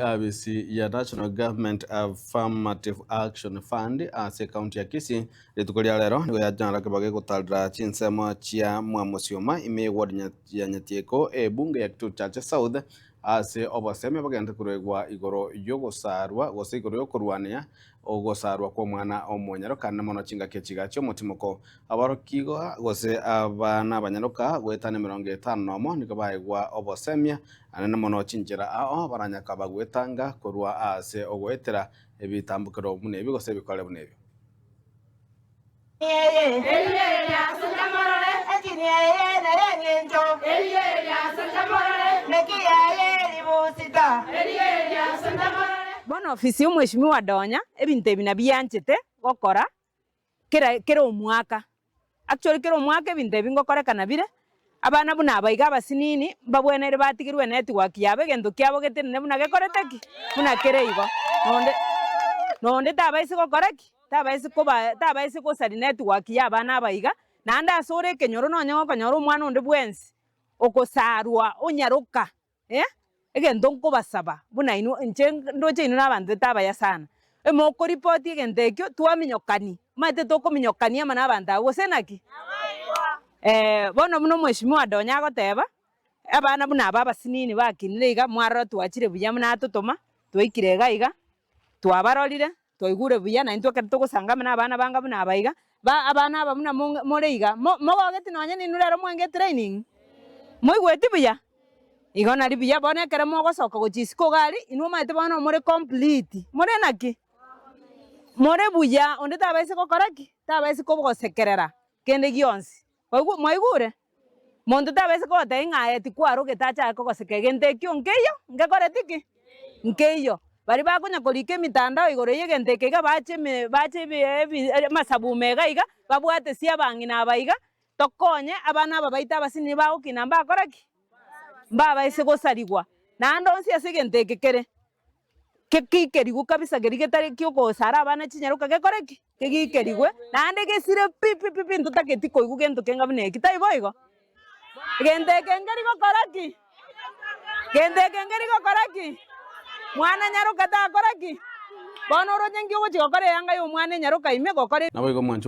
ABC ya National Government Affirmative Action Fund ase kaunti ya Kisii ritukuria lero nigo yajara kibage gutalira chinsemo chia mwamusioma ime ward ya Nyatieko bunge ya Kitutu Chache South ase oboseme bagenda kuregwa igoro yogosarwa gose igoro yokurwania ogosarwa kwa mwana omonyero kana mono chinga kechiga cyo mutimoko abarokigo gose abana abanyaruka gwetane 50 nomo niko baigwa obosemia anene mono chinjira ao baranyaka bagwetanga kurwa ase ogwetera ebitambukiro mune bigose bikole bunebyo Bono ofisi y'omweshimiwa Donya ebintu ebina byanchete gokora kera omwaka actually kera omwaka ebintu ebingokorekana bire abana buna abaiga abasinini babwenere batigirwe network yabe gento kyabo getenene buna gekoreteki buna kereigo nonde tabaisi gokoreki tabaisi gosari network y'abana abaiga nanda asore kenyoro nonye konyoro omwana onde bwensi okosarwa onyaruka egento nkobasaba buna ino nche ndoche ino nabantu tabaya sana emoko report egento ekyo twaminyokani mate tokominyokania mana abantu abo senaki bono muno mweshimiwa Donya agoteba abana buna aba abasinini bakinire iga mwarora twachire buya muna atotoma twaikire iga twabarorire twaigure buya na intwe kerito gosanga mana abana banga buna abaiga abana aba buna more iga mogogeti nonye ninu rero mwenge training moigweti buya igo nari buya bono ekere mogosoka gochisiko gari inwe maete bono more complete more naki more buya onde tabaisi gokoraki tabaisi kobogosekerera kende gionsi mwaigure monto tabaisi kogoteba ng'aeti kwaro getacha kogoseka egento ekio nkeiyo ngekoretiki nkeiyo bari bakonya korika emitandao igoro ya egento eke iga bache masabu mega iga babwate sia abang'ina abaiga tokonye abana aba baita abasinini bagokina mbakoraki mbabaisi gosarigwa naende onsi ase egento eke kere kekikerigu kabisa geri getari kiokosara abana chinyaruka gekoreki kegikerigwe naende gesire pipi ntotageti koigu gento kenga buna eki taiboigo gento eke ngeri gokoraki mwana nyaruka takoraki bono oronye ngio gochi gokora eyanga ya omwana enyaruka ime gokore naboigo mwancho